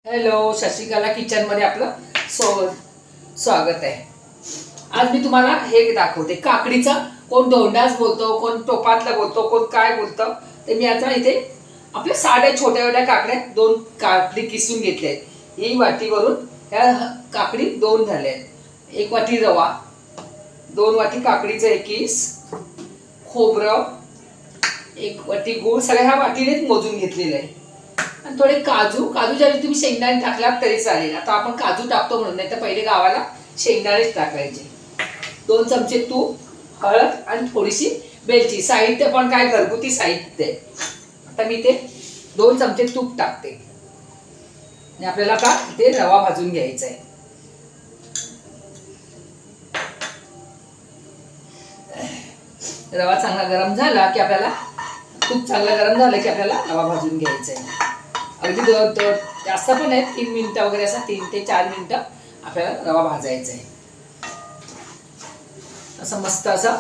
Hello, Shashikala kitchen मध्ये आपलं स्वागत आहे। आज मी तुम्हाला हे दाखवते काकडीचा, कोण दोंडाच बोलतो, कोण टोपातला बोलतो, कोण काय बोलतो। ते मी आता इथे आपल्या साध्या छोट्या छोट्या काकड्या दोन काकडी किसून घेतल्या आहेत। ही वाटीवरून ह्या काकडी दोन झाल्या आहेत। एक वाटी रवा, दोन वाटी काकडीचं एक किस, खोबरं, एक वाटी गूळ, सगळ्या ह्या वाटीनेच मोजून घेतलेलं आहे। आणि थोडे काजू ज्यावेळी तुम्ही शेंगदाणे टाकलात तरी चालेल। आता आपण काजू टाकतो म्हणून, नाही तर पहिले गावाला शेंगदाणेच टाकायचे। 2 चमचे तूप, हळद आणि थोडीशी वेलची। साहित्य पण काय घरगुती साहित्य आहे। आता मी ते 2 चमचे तूप टाकते आणि आपल्याला आता इथे रवा भाजून घ्यायचा आहे। रवा चांगला गरम झाला की आपल्याला, तूप चांगलं गरम झालं की आपल्याला रवा भाजून घ्यायचा आहे। अगदी जास्त पण नाही, 3 मिनिटं वगैरे, असं 3 ते 4 मिनिटं आपल्याला रवा भाजायचा आहे। असं मस्त असं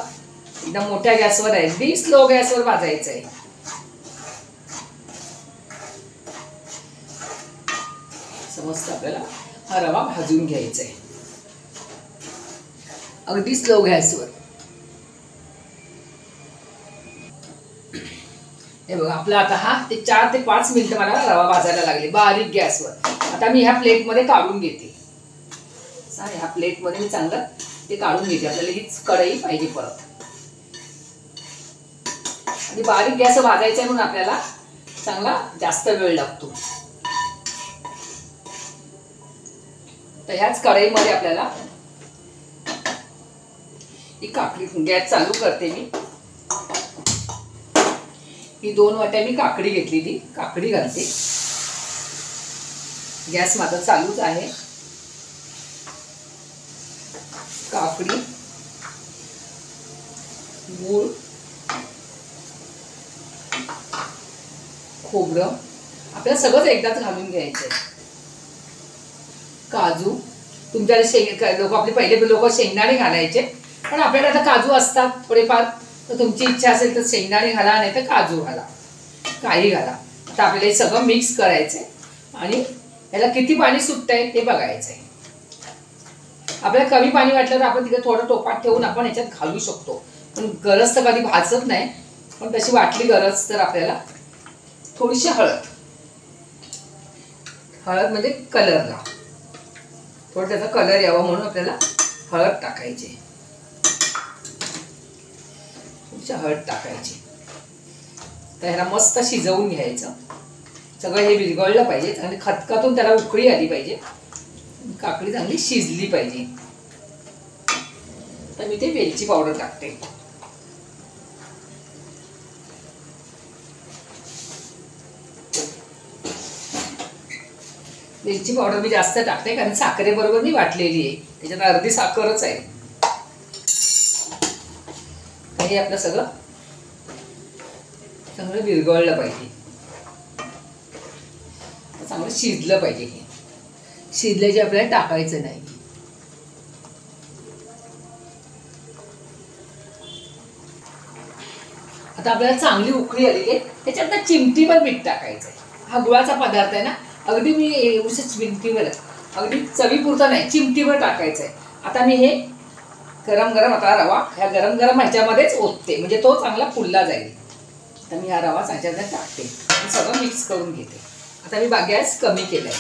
एकदम मोठ्या गॅसवर आहे, अगदी स्लो गॅसवर भाजायचं आहे। असं मस्त आपल्याला हा रवा भाजून घ्यायचा आहे, अगदी स्लो गॅसवर। हे बघा आपलं आता हा ते 4 ते 5 मिनिटं मला रवा भाजायला लागले बारीक गॅसवर। आता मी ह्या प्लेटमध्ये काढून घेते। ह्या प्लेटमध्ये मी चांगलं ते काढून घेते। आपल्याला हीच कढई पाहिजे परत, आणि बारीक गॅस भाजायचा म्हणून आपल्याला चांगला जास्त वेळ लागतो। तर ह्याच कढईमध्ये आपल्याला ही काकडी, गॅस चालू करते मी। ही 2 वाट्या मी काकडी घेतलेली, काकडी घालते। गॅस माझा चालूच आहे। काकडी, गूळ, खोबरं आपल्याला सगळंच एकदाच घालून घ्यायचंय। काजू, तुमच्या लोक आपले पहिले लोक शेंगदाणे घालायचे, पण आपल्याला आता काजू असतात थोडेफार, तर तुमची इच्छा असेल तर शेंगदाणे घाला, नाही तर काजू घाला, काही घाला। आता आपल्याला हे सगळं मिक्स करायचंय आणि याला किती पाणी सुटतंय ते बघायचंय। आपल्याला कमी पाणी वाटलं तर आपण तिथे थोडं टोपात ठेवून आपण याच्यात घालू शकतो, पण गरज तर कधी भाजत नाही। पण तशी वाटली गरज तर आपल्याला थोडीशी हळद म्हणजे कलरला, थोडं त्याचा कलर यावा म्हणून आपल्याला हळद टाकायची, हळद टाकायची। तर ह्याला मस्त शिजवून घ्यायचं, सगळं हे विरघळलं पाहिजे, चांगली खतखतून त्याला उकळी आली पाहिजे, काकडी चांगली शिजली पाहिजे। तर मी ते वेलची पावडर टाकते। वेलची पावडर मी जास्त टाकते, कारण साखरेबरोबर मी वाटलेली आहे, त्याच्यात अर्धी साखरच आहे। हे आपलं सगळं चांगलं विरघळलं पाहिजे, चांगलं शिजलं पाहिजे। हे शिजल्याचे आपल्याला टाकायचं नाही। आता आपल्याला चांगली उकळी आली आहे, त्याच्यात ना चिमटीभर मीठ टाकायचंय। हा गुळाचा पदार्थ आहे ना, अगदी मी एवढंच चिमटीभर, अगदी चवीपुरता नाही, चिमटीभर टाकायचंय। आता मी हे गरम आता रवा ह्या गरम ह्याच्यामध्येच ओतते, म्हणजे तो चांगला फुलला जाईल। तर मी हा रवा ह्याच्यामध्ये टाकते आणि सगळं मिक्स करून घेते। आता मी गॅस कमी केलाय,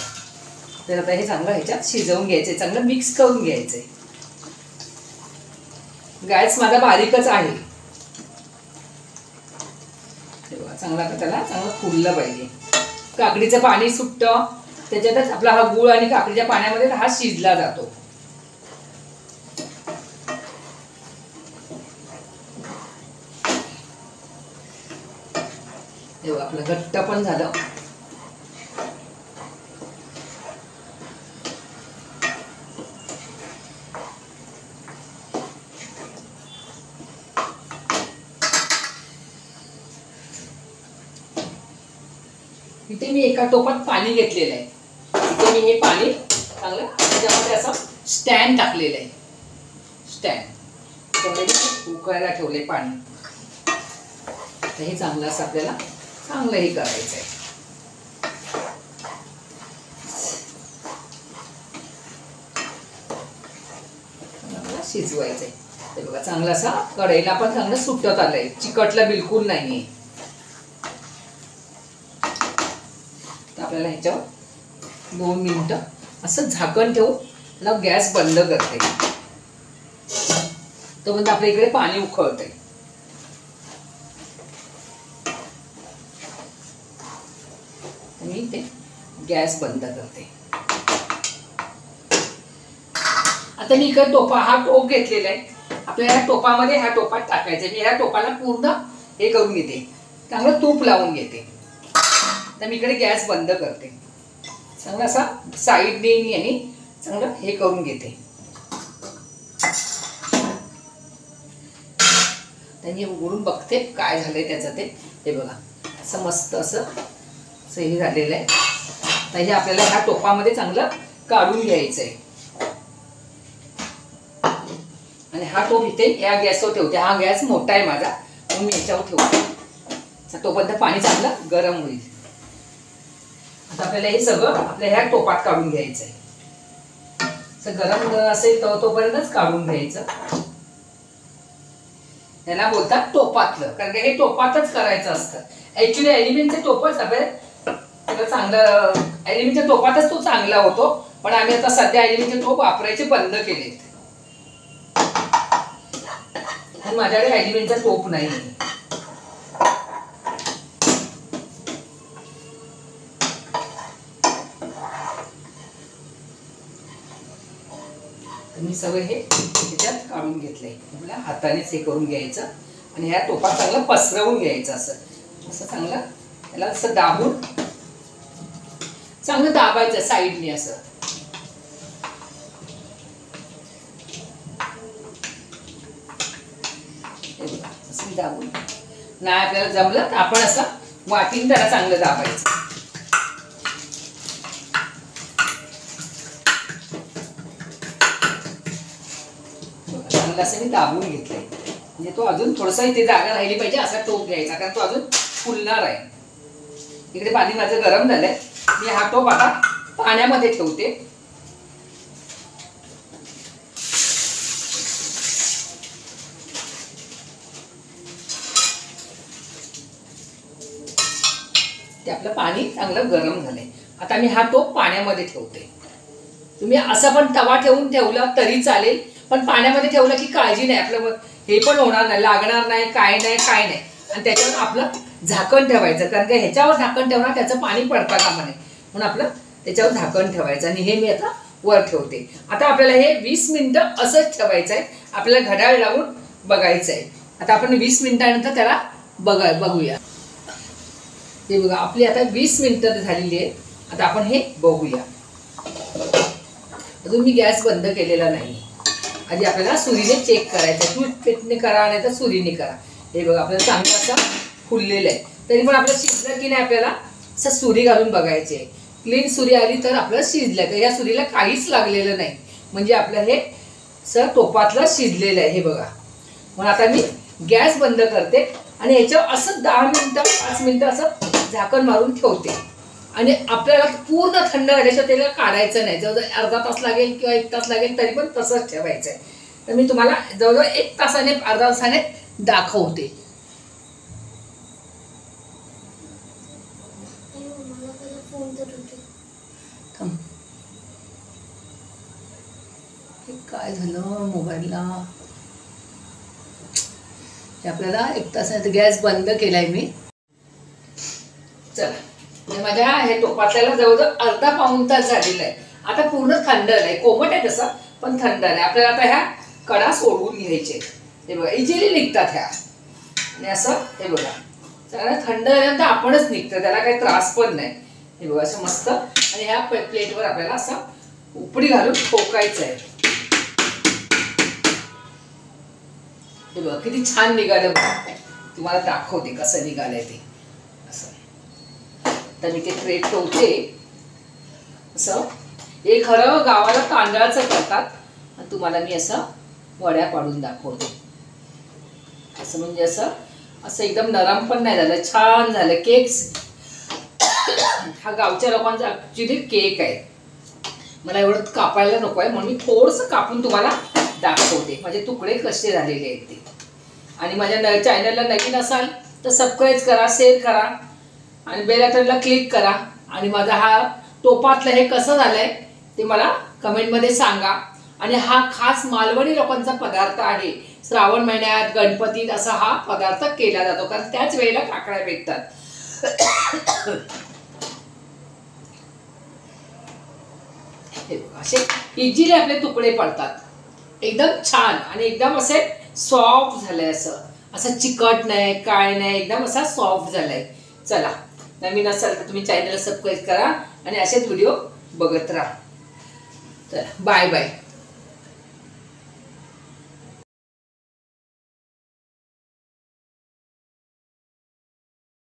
तर आता हे चांगलं ह्याच्यात शिजवून घ्यायचंय, चांगलं मिक्स करून घ्यायचंय। गॅस माझा बारीकच आहे। चांगला आता त्याला चांगलं फुललं पाहिजे, काकडीचं पाणी सुटतं, त्याच्यातच आपला हा गूळ आणि काकडीच्या पाण्यामध्ये हा शिजला जातो। तेव्हा आपलं घट्ट पण झालं। इथे मी एका टोपात पाणी घेतलेलं आहे, इथे मी हे पाणी चांगलं त्याच्यामध्ये असं स्टँड टाकलेलं आहे, स्टँड उकळायला ठेवले पाणी। तर हे चांगलं असं आपल्याला चांगलं हे करायचं आहे। शिजवायचं आहे. हे बघा चांगलं असा कढईला पण चांगलं सुटत आलंय, चिकटलं बिलकुल नाही. तर आपल्याला ह्याच्यावर 2 मिनिटं असं झाकण ठेवून गॅस बंद करते. तोपर्यंत आपल्या इकडे पाणी उकळतंय. मी ते गॅस बंद करते. आता मी इकडे हा टोप घेतलेला आहे. आपल्या ह्या टोपामध्ये ह्या टोपात टाकायचं. मी ह्या टोपाला पूर्ण हे करून घेते, चांगलं तूप लावून घेते. तर मी इकडे गॅस बंद करते. चांगला असा साईडने मी आणि चांगलं हे करून घेते. त्यांनी उघडून बघते काय झालंय त्याचं ते. हे बघा असं मस्त असं हे झालेलं आहे. तर हे आपल्याला ह्या टोपामध्ये चांगलं काढून घ्यायचं आहे. आणि हा टोप इथे या गॅसवर ठेवते. हा गॅस मोठा आहे माझा, म्हणून मी याच्यावर ठेवते. तोपर्यंत पाणी चांगलं गरम होईल. आता आपल्याला हे सगळं आपल्या ह्या टोपात काढून घ्यायचं आहे. गरम असेल तोपर्यंतच काढून घ्यायचं. याला बोलतात टोपातलं, कारण की हे टोपातच करायचं असतं. ऍक्च्युली ॲल्युमिनियमचे टोपच आपल्याला चांगलं, ॲल्युमिनियमच्या टोपातच तो चांगला होतो. पण आम्ही आता सध्या ॲल्युमिनियमचे टोप वापरायचे बंद केलेत. माझ्याकडे ॲल्युमिनियमचा टोप नाही. मी सगळं हे त्याच्यात काढून घेतलंय. आपल्या हातानेच हे करून घ्यायचं आणि ह्या टोपात चांगलं पसरवून घ्यायचं. असं असं चांगलं त्याला असं दाबून चांगलं दाबायचं साईडने असं. असं दाबून नाही आपल्याला जमलं तर आपण असं वाटीने त्याला चांगलं दाबायचं. चांगलं असं मी दाबून घेतलंय. म्हणजे तो अजून थोडासा इथे जागा राहिली पाहिजे असा टोप घ्यायचा, कारण तो अजून फुलणार आहे. इकडे पाणी माझं गरम झालंय. मी हा टोप आता पाण्यामध्ये ठेवते. ते आपलं पाणी चांगलं गरम झालंय. आता मी हा टोप पाण्यामध्ये ठेवते. तुम्ही असं पण तवा ठेवून ठेवला तरी चालेल, पण पाण्यामध्ये ठेवलं की काळजी नाही, आपलं हे पण होणार नाही, लागणार नाही, काय नाही काय नाही. आणि त्याच्यावर आपलं झाकण ठेवायचं, कारण की ह्याच्यावर झाकण ठेवणार त्याचं पाणी पडता कामा नये, म्हणून आपलं त्याच्यावर झाकण ठेवायचं. आणि हे मी आता वर ठेवते. आता आपल्याला हे 20 मिनिटं असंच ठेवायचं आहे. आपल्याला घड्याळ लावून बघायचं आहे. आता आपण 20 मिनिटानंतर त्याला बघूया. हे बघा आपली आता 20 मिनिटं झालेली आहे. आता आपण हे बघूया. अजून मी गॅस बंद केलेला नाही. आधी आपल्याला सुरीने चेक करायचं. टूथपिकने करा नाही तर सुरीने करा. हे बघा आपल्याला चांगलं असं फुललेलं आहे. तरी पण आपलं शिजलं की नाही आपल्याला असं सुरी घालून बघायची आहे. क्लीन सुरी आली तर आपलं शिजलं. तर या सुरीला काहीच लागलेलं नाही, म्हणजे आपलं हे असं टोपातलं शिजलेलं आहे. हे बघा. म्हणून आता मी गॅस बंद करते आणि ह्याच्यावर असं 10 मिनिटं 5 मिनिटं असं झाकण मारून ठेवते. आणि आपल्याला पूर्ण थंड झाल्याशिवाय त्याला काढायचं नाही. जवळजवळ अर्धा तास लागेल किंवा 1 तास लागेल, तरी पण तसंच ठेवायचं आहे. तर मी तुम्हाला जवळजवळ 1 तासाने अर्धा तासाने दाखवते. काय झालं मोबाईलला. आपल्याला 1 तासाने गॅस बंद केलाय मी. चला माझ्या हे टोपातल्याला जवळजवळ अर्धा पाऊण तास झालेला आहे. आता पूर्ण थंड आहे. कोमट आहे तसं पण थंड आहे. आपल्याला आता ह्या कडा सोडवून घ्यायचे. हे बघा इजिली निघतात ह्या. आणि असं हे बघा चांगलं थंड झाल्यानंतर आपणच निघतं, त्याला काही त्रास पण नाही. हे बघा असं मस्त. आणि ह्या प्लेटवर आपल्याला असं उपडी घालून ठोकायचं आहे. हे बघा किती छान निघालं बघा. तुम्हाला दाखवते कसं निघालंय ते. असं तर मी ते ट्रे ठेवते. असं हे खरं गावाला तांदळाचं करतात, आणि तुम्हाला मी असं वड्या पाडून दाखवते. असं म्हणजे असं असं एकदम नरम पण नाही झालं, छान झालं. केक्स हा गावच्या लोकांचा ॲक्च्युली केक आहे. मला एवढं कापायला नको आहे, म्हणून मी थोडंसं कापून तुम्हाला दाखवते माझे तुकडे कसे झालेले आहेत ते. आणि माझ्या चॅनलला नवीन असाल तर सबस्क्राईब करा, शेअर करा आणि बेल आयकॉनला क्लिक करा. आणि माझा हा टोपातलं हे कसं झालंय ते मला कमेंटमध्ये सांगा. आणि हा खास मालवणी लोकांचा पदार्थ आहे. श्रावण महिन्यात गणपतीत असा हा पदार्थ केला जातो, कारण त्याच वेळेला काकड्या भेटतात. असे इझिली आपले तुकडे पडतात, एकदम छान आणि एकदम असे सॉफ्ट झालंय. असं चिकट नाही, काय नाही, एकदम असा सॉफ्ट झालाय. चला, नवीन असाल तर तुम्ही चॅनलला सबस्क्राईब करा आणि असेच व्हिडिओ बघत राहा. चला, बाय बाय.